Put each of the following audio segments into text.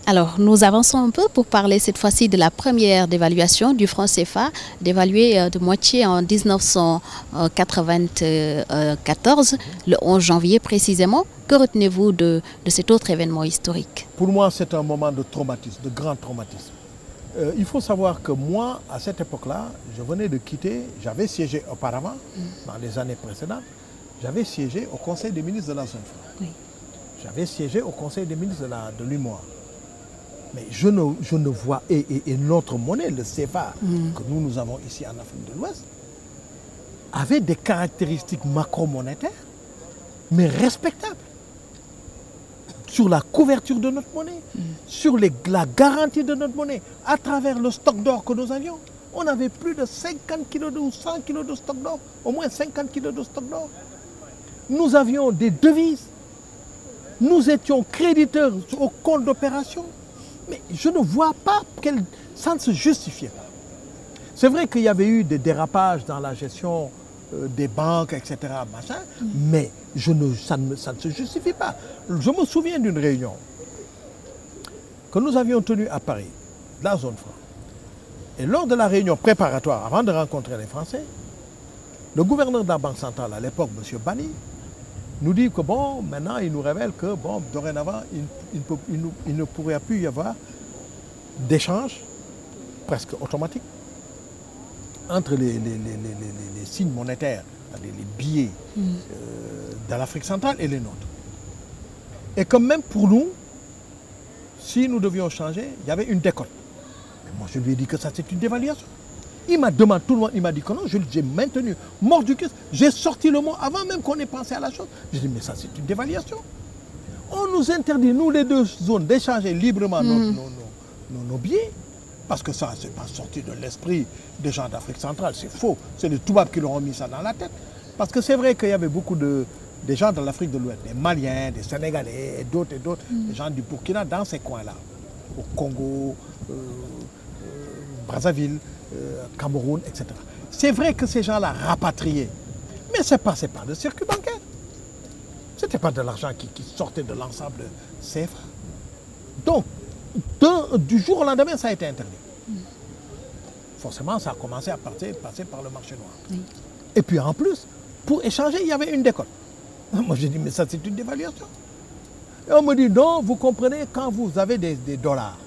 Alors, nous avançons un peu pour parler cette fois-ci de la première dévaluation du franc CFA, dévalué de moitié en 1994, le 11 janvier précisément. Que retenez-vous de cet autre événement historique? Pour moi, c'est un moment de traumatisme, de grand traumatisme. Il faut savoir que moi, à cette époque-là, je venais de quitter, j'avais siégé auparavant, dans les années précédentes, j'avais siégé au Conseil des ministres de la zone franc. Oui. J'avais siégé au Conseil des ministres de l'UMOA. Mais je ne vois, et notre monnaie, le CFA, que nous avons ici en Afrique de l'Ouest, avait des caractéristiques macro-monétaires, mais respectables. Sur la couverture de notre monnaie, sur la garantie de notre monnaie, à travers le stock d'or que nous avions. On avait plus de 50 kilos ou 100 kilos de stock d'or, au moins 50 kilos de stock d'or. Nous avions des devises. Nous étions créditeurs au compte d'opération. Mais je ne vois pas que ça ne se justifiait pas. C'est vrai qu'il y avait eu des dérapages dans la gestion des banques, etc. Machin, mais ça ne se justifie pas. Je me souviens d'une réunion que nous avions tenue à Paris, la zone franc. Et lors de la réunion préparatoire, avant de rencontrer les Français, le gouverneur de la Banque centrale à l'époque, M. Bani, nous dit que bon, maintenant il nous révèle que bon, dorénavant, il ne pourrait plus y avoir d'échange presque automatique entre les signes monétaires, les billets de l'Afrique centrale et les nôtres. Et que même pour nous, si nous devions changer, il y avait une décote. Mais moi, je lui ai dit que ça, c'est une dévaluation. Il m'a demandé, tout le monde, il m'a dit que non, j'ai maintenu, mort du cul, j'ai sorti le mot avant même qu'on ait pensé à la chose. J'ai dit, mais ça, c'est une dévaluation. On nous interdit, nous, les deux zones, d'échanger librement nos billets, parce que ça, c'est pas sorti de l'esprit des gens d'Afrique centrale, c'est faux. C'est les Toubabs qui leur ont mis ça dans la tête. Parce que c'est vrai qu'il y avait beaucoup des gens de l'Afrique de l'Ouest, des Maliens, des Sénégalais, et d'autres, des gens du Burkina dans ces coins-là, au Congo, Brazzaville, Cameroun, etc. C'est vrai que ces gens-là rapatriaient, mais ce n'est pas le circuit bancaire. Ce n'était pas de l'argent qui sortait de l'ensemble CFA. Donc, du jour au lendemain, ça a été interdit. Forcément, ça a commencé à passer par le marché noir. Oui. Et puis en plus, pour échanger, il y avait une décote. Moi, j'ai dit, mais ça, c'est une dévaluation. Et on me dit, non, vous comprenez, quand vous avez des dollars,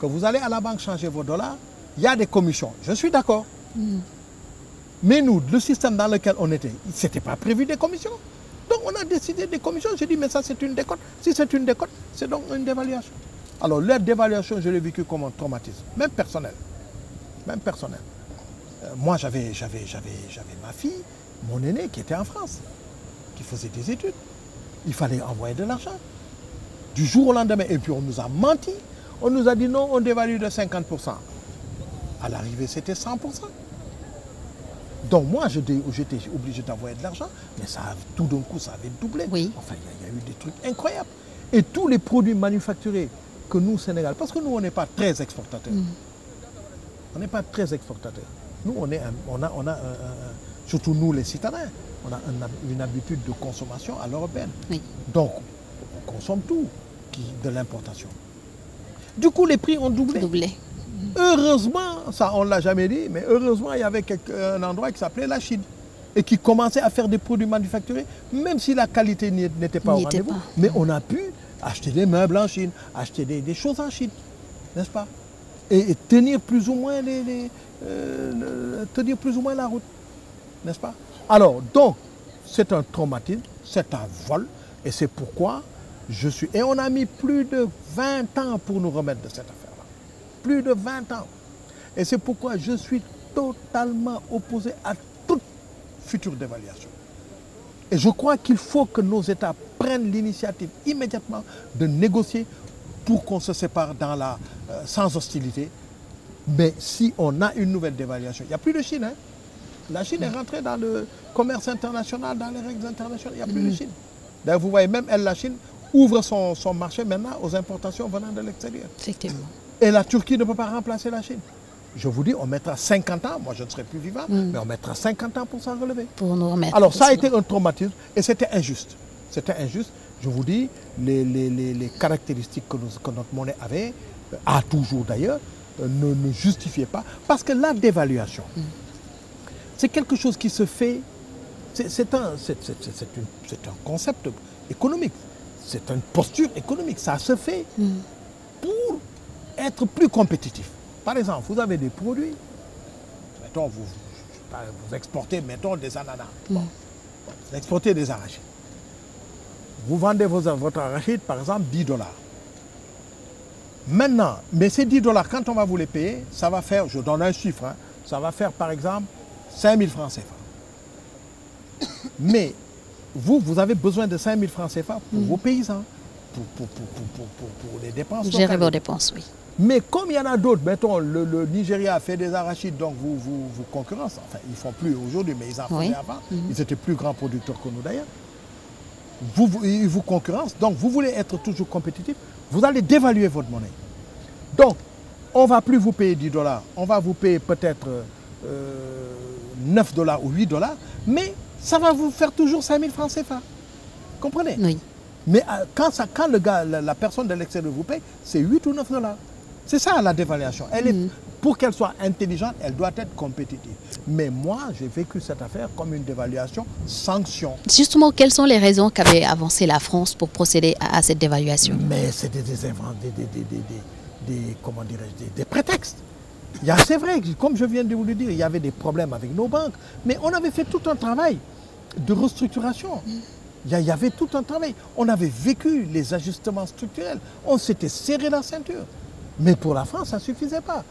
que vous allez à la banque changer vos dollars, il y a des commissions. Je suis d'accord. Mais nous, le système dans lequel on était, ce n'était pas prévu des commissions. Donc on a décidé des commissions. J'ai dit, mais ça c'est une décote. Si c'est une décote, c'est donc une dévaluation. Alors leur dévaluation, je l'ai vécu comme un traumatisme, même personnel. Même personnel. Moi, j'avais ma fille, mon aîné, qui était en France, qui faisait des études. Il fallait envoyer de l'argent. Du jour au lendemain, et puis on nous a menti. On nous a dit non, on dévalue de 50%. À l'arrivée, c'était 100%. Donc moi, j'étais obligé d'envoyer de l'argent, mais ça, tout d'un coup, ça avait doublé. Oui. Enfin, il y a eu des trucs incroyables. Et tous les produits manufacturés que nous, Sénégal, parce que nous, on n'est pas très exportateurs. On n'est pas très exportateurs. Nous, on a surtout nous, les citadins, on a une habitude de consommation à l'européenne. Oui. Donc, on consomme tout de l'importation. Du coup, les prix ont doublé. Heureusement, ça on ne l'a jamais dit, mais heureusement, il y avait un endroit qui s'appelait la Chine et qui commençait à faire des produits manufacturés, même si la qualité n'était pas au rendez-vous. Mais on a pu acheter des meubles en Chine, acheter des choses en Chine, n'est-ce pas? Et tenir plus ou moins la route, n'est-ce pas? Alors, donc, c'est un traumatisme, c'est un vol, et c'est pourquoi et on a mis plus de 20 ans pour nous remettre de cette affaire-là. Plus de 20 ans. Et c'est pourquoi je suis totalement opposé à toute future dévaluation. Et je crois qu'il faut que nos États prennent l'initiative immédiatement de négocier pour qu'on se sépare sans hostilité. Mais si on a une nouvelle dévaluation, il n'y a plus de Chine. Hein? La Chine est rentrée dans le commerce international, dans les règles internationales. Il n'y a plus de Chine. D'ailleurs, vous voyez, même la Chine ouvre son marché maintenant aux importations venant de l'extérieur. Effectivement. Et la Turquie ne peut pas remplacer la Chine. Je vous dis, on mettra 50 ans, moi je ne serai plus vivant, mais on mettra 50 ans pour s'en relever. Pour nous remettre. Alors ça a été un traumatisme et c'était injuste. C'était injuste. Je vous dis, les caractéristiques que notre monnaie avait, a toujours d'ailleurs, ne justifiaient pas. Parce que la dévaluation, c'est quelque chose qui se fait, c'est un concept économique, c'est une posture économique. Ça se fait pour être plus compétitif. Par exemple, vous avez des produits, mettons, vous exportez, mettons, des ananas. Bon, vous exportez des arachides. Vous vendez votre arachide, par exemple, 10 $. Maintenant, mais ces 10 $, quand on va vous les payer, ça va faire, je donne un chiffre, hein, ça va faire, par exemple, 5 000 francs CFA. Mais vous avez besoin de 5 000 francs CFA pour vos paysans, pour les dépenses. Gérer vos dépenses, oui. Mais comme il y en a d'autres, mettons, le Nigeria a fait des arachides, donc vous concurrence. Enfin, ils ne font plus aujourd'hui, mais ils en faisaient avant. Ils étaient plus grands producteurs que nous d'ailleurs. Ils vous concurrencent, donc vous voulez être toujours compétitif, vous allez dévaluer votre monnaie. Donc, on ne va plus vous payer 10 $, on va vous payer peut-être 9 $ ou 8 $, mais ça va vous faire toujours 5 000 francs CFA. Comprenez? Oui. Mais quand la personne de l'extérieur vous paye, c'est 8 ou 9 $. C'est ça la dévaluation. Pour qu'elle soit intelligente, elle doit être compétitive. Mais moi, j'ai vécu cette affaire comme une dévaluation sanction. Justement, quelles sont les raisons qu'avait avancé la France pour procéder à cette dévaluation? Mais c'était des prétextes. C'est vrai, comme je viens de vous le dire, il y avait des problèmes avec nos banques. Mais on avait fait tout un travail de restructuration. Il y avait tout un travail. On avait vécu les ajustements structurels. On s'était serré la ceinture. Mais pour la France, ça ne suffisait pas.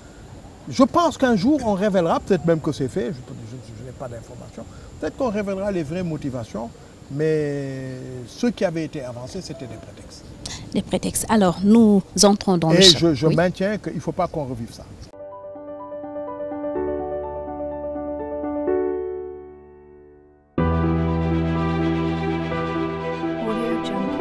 Je pense qu'un jour, on révélera, peut-être même que c'est fait, je n'ai pas d'informations, peut-être qu'on révélera les vraies motivations, mais ceux qui avaient été avancés, c'était des prétextes. Des prétextes. Alors, nous entrons dans le champ. Et je maintiens qu'il ne faut pas qu'on revive ça. Audio Jungle.